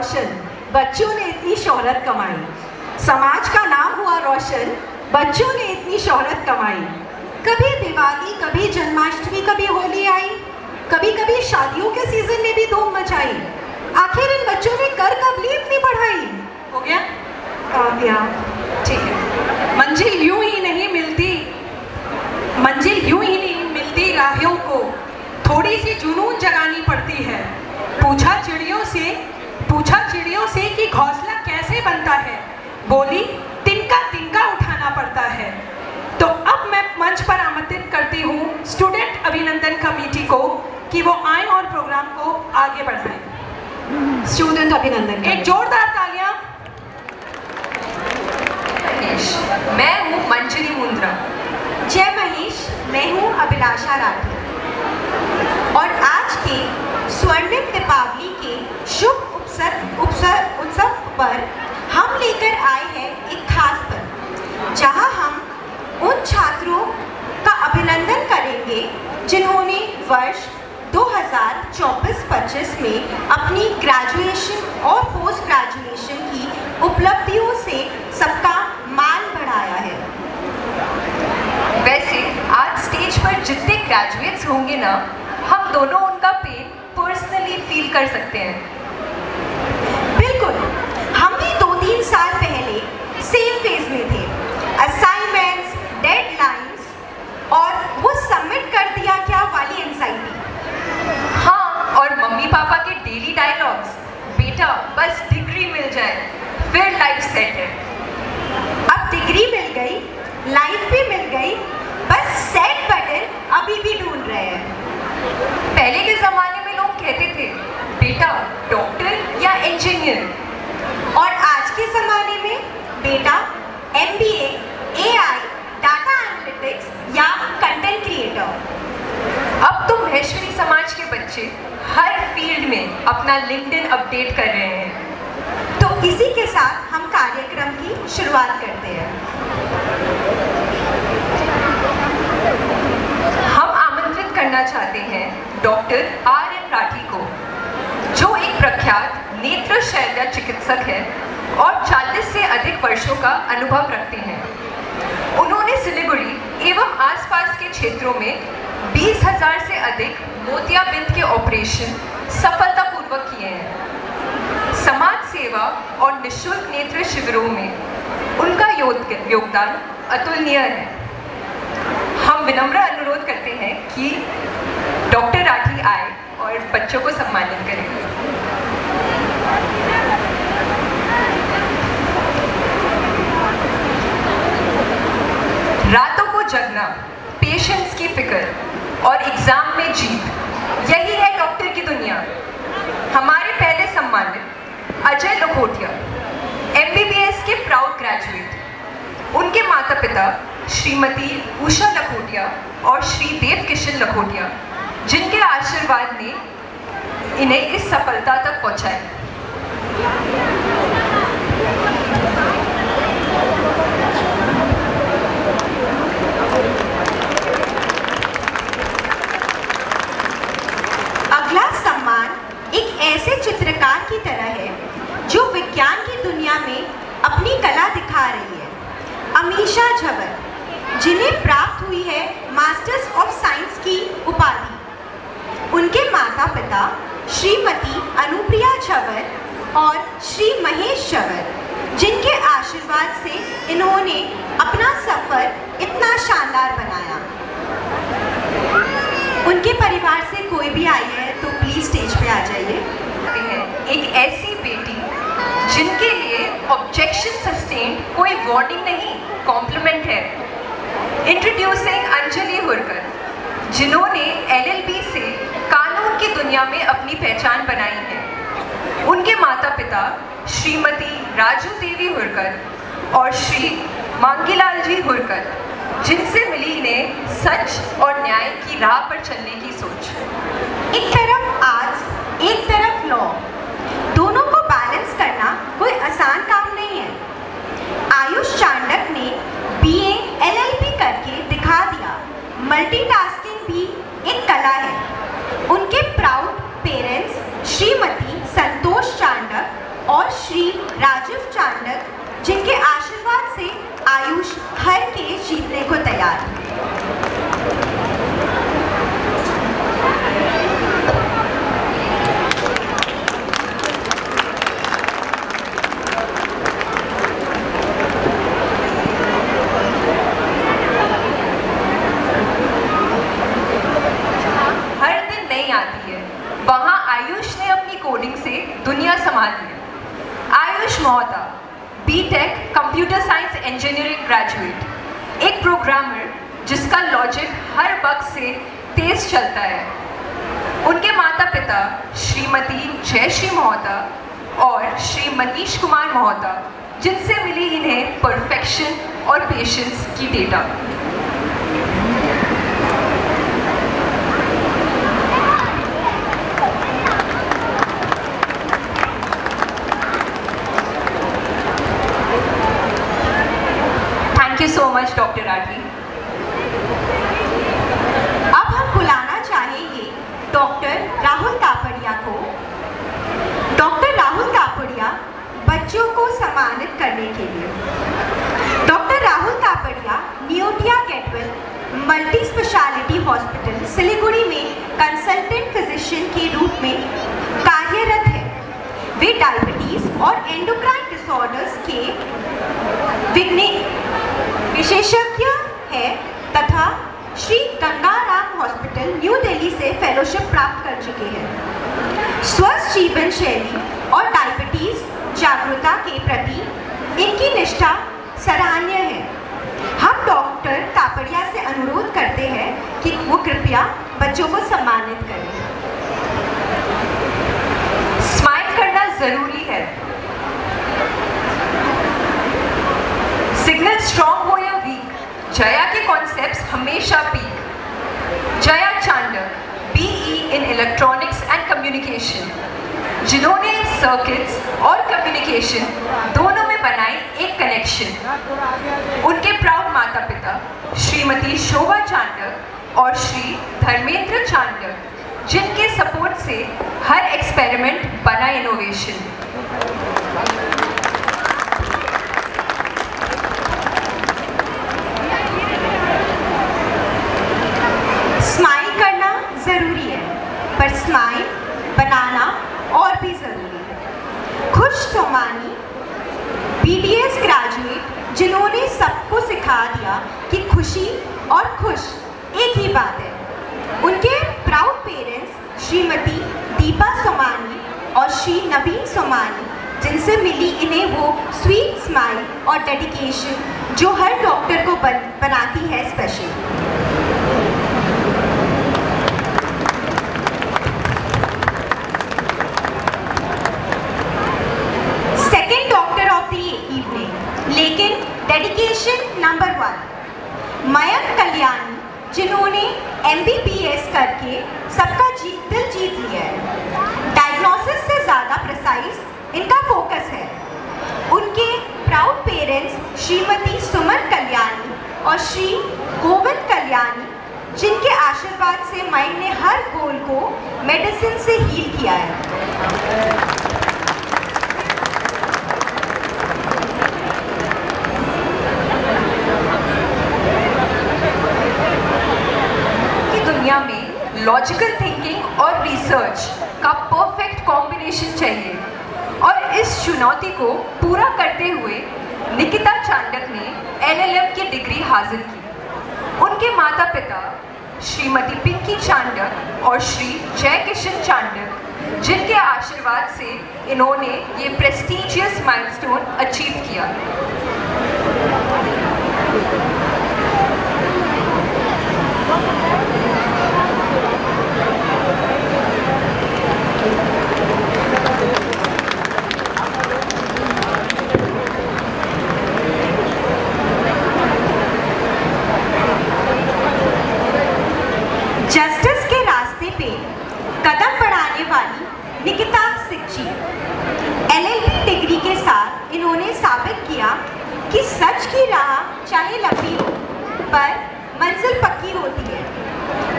रोशन, बच्चों ने इतनी शोहरत कमाई। समाज का नाम हुआ रोशन, बच्चों ने इतनी शोहरत कमाई। कभी दिवाली, कभी जन्माष्टमी, कभी होली आई, कभी कभी शादियों के सीजन ने भी धूम मचाई। आखिर इन बच्चों ने कर कब ली इतनी पढ़ाई? हो गया? गया। ठीक है। मंजिल यूं ही नहीं मिलती, मंजिल यूं ही नहीं मिलती राहियों को, थोड़ी सी जुनून जगानी पड़ती है। पूछा चिड़ियों से कि घोंसला कैसे बनता है, बोली तिनका तिनका उठाना पड़ता है। तो अब मैं मंच पर आमंत्रित करती हूँ स्टूडेंट अभिनंदन कमेटी को कि वो आए और प्रोग्राम को आगे बढ़ाएं। स्टूडेंट अभिनंदन, एक जोरदार तालियां। महेश, मैं हूँ मंजरी मुंद्रा। जय महेश, मैं हूँ अभिलाषा राठी। और आज के स्वर्णिम दीपावली के शुभ उत्सव पर हम लेकर आए हैं एक खास पल, जहां हम उन छात्रों का अभिनंदन करेंगे जिन्होंने वर्ष 2024-25 में अपनी ग्रेजुएशन और पोस्ट ग्रेजुएशन की उपलब्धियों से सबका मान बढ़ाया है। वैसे आज स्टेज पर जितने ग्रेजुएट्स होंगे ना, हम दोनों उनका पेन पर्सनली फील कर सकते हैं। बिल्कुल, हम भी 2-3 साल पहले सेम फेज में थे। असाइनमेंट्स, डेडलाइंस और वो सबमिट कर दिया क्या वाली एंजाइटी। हाँ, और मम्मी पापा के डेली डायलॉग्स, बेटा बस डिग्री मिल जाए फिर लाइफ सेट है। अब डिग्री मिल गई, लाइफ भी मिल गई, बस सेट बटन अभी भी ढूंढ रहे हैं। पहले के ज़माने में लोग कहते थे बेटा डॉक्टर या इंजीनियर, और आज के ज़माने में बेटा MBA, AI, डाटा एनालिटिक्स या कंटेंट क्रिएटर। अब तो महेश्वरी समाज के बच्चे हर फील्ड में अपना लिंक्डइन अपडेट कर रहे हैं। तो इसी के साथ हम कार्यक्रम की शुरुआत करते हैं। हम आमंत्रित करना चाहते हैं डॉक्टर RN राठी को, जो एक प्रख्यात नेत्र शल्य चिकित्सक है और 40 से अधिक वर्षों का अनुभव रखते हैं। उन्होंने सिलीगुड़ी एवं आसपास के क्षेत्रों में 20,000 से अधिक मोतियाबिंद के ऑपरेशन सफलतापूर्वक किए हैं। समाज सेवा और निःशुल्क नेत्र शिविरों में उनका योगदान अतुलनीय है। हम विनम्र अनुरोध करते हैं कि डॉक्टर राठी आए और बच्चों को सम्मानित करें। रातों को जगना, पेशेंट्स की फिक्र और एग्जाम में जीत, यही है डॉक्टर की दुनिया। हमारे पहले सम्मानित अजय लखोटिया, MBBS के प्राउड ग्रेजुएट। उनके माता पिता श्रीमती उषा लखोटिया और श्री देव किशन लखोटिया, जिनके आशीर्वाद ने इन्हें इस सफलता तक पहुंचाया। अगला सम्मान एक ऐसे चित्रकार की तरह है जो विज्ञान की दुनिया में अपनी कला दिखा रही है। अमीशा झवर, जिन्हें प्राप्त हुई है मास्टर्स ऑफ साइंस की उपाधि। उनके माता पिता श्रीमती अनुप्रिया झवर और श्री महेश झवर, जिनके आशीर्वाद से इन्होंने अपना सफर इतना शानदार बनाया। उनके परिवार से कोई भी आई है तो प्लीज स्टेज पे आ जाइए। एक ऐसी बेटी जिनके लिए ऑब्जेक्शन सस्टेन कोई वार्निंग नहीं, कॉम्प्लीमेंट है। इंट्रोड्यूसिंग अंजलि हुरकर, जिन्होंने LLB से कानून की दुनिया में अपनी पहचान बनाई है। उनके माता पिता श्रीमती राजू देवी हुरकर और श्री मांगीलाल जी हुरकर, जिनसे मिली इन्हें सच और न्याय की राह पर चलने की सोच। एक तरफ आर्ट्स, एक तरफ लॉ, दोनों को बैलेंस करना कोई आसान काम नहीं है। आयुष चांडक ने BA LLB करके दिखा दिया। मल्टीटास्किंग भी एक कला है। उनके प्राउड पेरेंट्स श्रीमती संतोष चांडक और श्री राजीव चांडक, जिनके आशीर्वाद से आयुष हर केस जीतने को तैयार है। वहाँ आयुष ने अपनी कोडिंग से दुनिया संभाली है। Ayush Mohta, BTech computer science engineering graduate, एक प्रोग्रामर जिसका लॉजिक हर वक्त से तेज चलता है। उनके माता पिता श्रीमती जयश्री मोहता और श्री मनीष कुमार मोहता, जिनसे मिली इन्हें परफेक्शन और पेशेंस की data. Thank you so much, Dr. Rathi. अब हम बुलाना चाहेंगे डॉक्टर राहुल तापड़िया को। डॉक्टर राहुल तापड़िया बच्चों को सम्मानित करने के लिए। Doctor Rahul Tapadia Neotia Getwel multi speciality hospital Siliguri में कंसल्टेंट फिजिशियन के रूप में कार्यरत है। वे डायबिटीज और एंडोक्राइन डिसऑर्डर्स के विशेषज्ञ है तथा श्री गंगाराम हॉस्पिटल न्यू दिल्ली से फेलोशिप प्राप्त कर चुके हैं। स्वस्थ जीवन शैली और डायबिटीज जागरूकता के प्रति इनकी निष्ठा सराहनीय है। हम डॉक्टर तापड़िया से अनुरोध करते हैं कि वो कृपया बच्चों को सम्मानित करें। स्माइल करना जरूरी है। सिग्नल स्ट्रॉन्ग हो या वीक, जया के कॉन्सेप्ट्स हमेशा peak. Jaya Chandak, BE in electronics and communication, जिन्होंने सर्किट्स और कम्युनिकेशन दोनों में बनाई एक कनेक्शन। उनके प्राउड माता पिता श्रीमती शोभा चांडक और श्री धर्मेंद्र चांडक, जिनके सपोर्ट से हर एक्सपेरिमेंट बना इनोवेशन। स्माइल करना ज़रूरी है, पर स्माइल बनाना और भी ज़रूरी है। खुश सोमानी, BDS ग्रेजुएट, जिन्होंने सबको सिखा दिया कि खुशी और खुश एक ही बात है। उनके प्राउड पेरेंट्स श्रीमती दीपा सोमानी और श्री नवीन सोमानी, जिनसे मिली इन्हें वो स्वीट स्माइल और डेडिकेशन जो हर डॉक्टर को बनाती है स्पेशल। लेकिन डेडिकेशन नंबर 1 मयंक कल्याणी, जिन्होंने MBBS करके सबका दिल जीत लिया है। डायग्नोसिस से ज़्यादा प्रिसाइज इनका फोकस है। उनके प्राउड पेरेंट्स श्रीमती सुमन कल्याणी और श्री गोविंद कल्याणी, जिनके आशीर्वाद से मयंक ने हर गोल को मेडिसिन से हील किया है। दुनिया में लॉजिकल थिंकिंग और रिसर्च का परफेक्ट कॉम्बिनेशन चाहिए, और इस चुनौती को पूरा करते हुए निकिता चांडक ने LLM की डिग्री हासिल की। उनके माता पिता श्रीमती पिंकी चांडक और श्री जय किशन चांडक, जिनके आशीर्वाद से इन्होंने ये प्रेस्टीजियस माइलस्टोन अचीव किया। जस्टिस के रास्ते पे कदम बढ़ाने वाली निकिता सिक्ची, LLB डिग्री के साथ इन्होंने साबित किया कि सच की राह चाहे लंबी हो पर मंजिल पक्की होती है।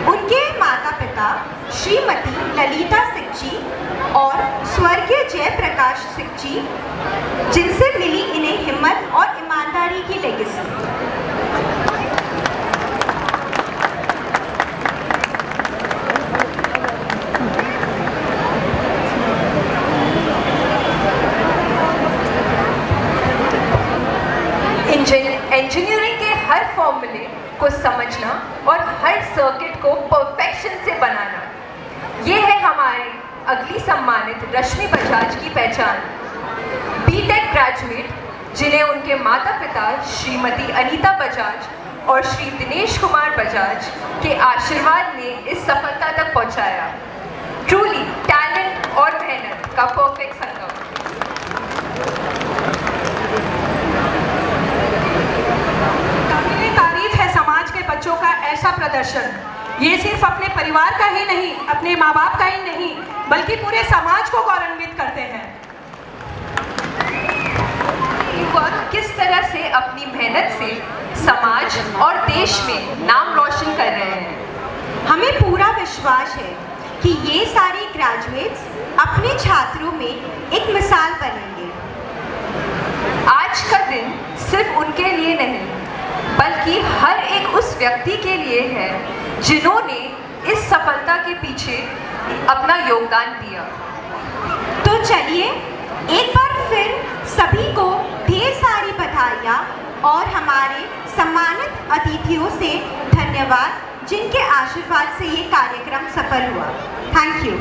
उनके माता पिता श्रीमती ललिता सिक्ची और स्वर्गीय जय जयप्रकाश सिक्ची, जिनसे मिली इन्हें हिम्मत और ईमानदारी की लेगेसी। इंजीनियरिंग के हर फॉर्मूले को समझना और हर सर्किट को परफेक्शन से बनाना, ये है हमारे अगली सम्मानित रश्मि बजाज की पहचान। बीटेक ग्रेजुएट जिन्हें उनके माता पिता श्रीमती अनीता बजाज और श्री दिनेश कुमार बजाज के आशीर्वाद ने इस सफलता तक पहुंचाया। ट्रूली टैलेंट और मेहनत का परफेक्ट संगम। समाज के बच्चों का ऐसा प्रदर्शन, ये सिर्फ अपने परिवार का ही नहीं, अपने माँ बाप का ही नहीं, बल्कि पूरे समाज को गौरवान्वित करते हैं। युवा किस तरह से अपनी मेहनत से समाज और देश में नाम रोशन कर रहे हैं। हमें पूरा विश्वास है कि ये सारे ग्रेजुएट्स अपने छात्रों में एक मिसाल बनेंगे। आज का दिन सिर्फ उनके लिए नहीं, बल्कि हर एक उस व्यक्ति के लिए है जिन्होंने इस सफलता के पीछे अपना योगदान दिया। तो चलिए एक बार फिर सभी को ढेर सारी बधाइयाँ और हमारे सम्मानित अतिथियों से धन्यवाद, जिनके आशीर्वाद से ये कार्यक्रम सफल हुआ। Thank you.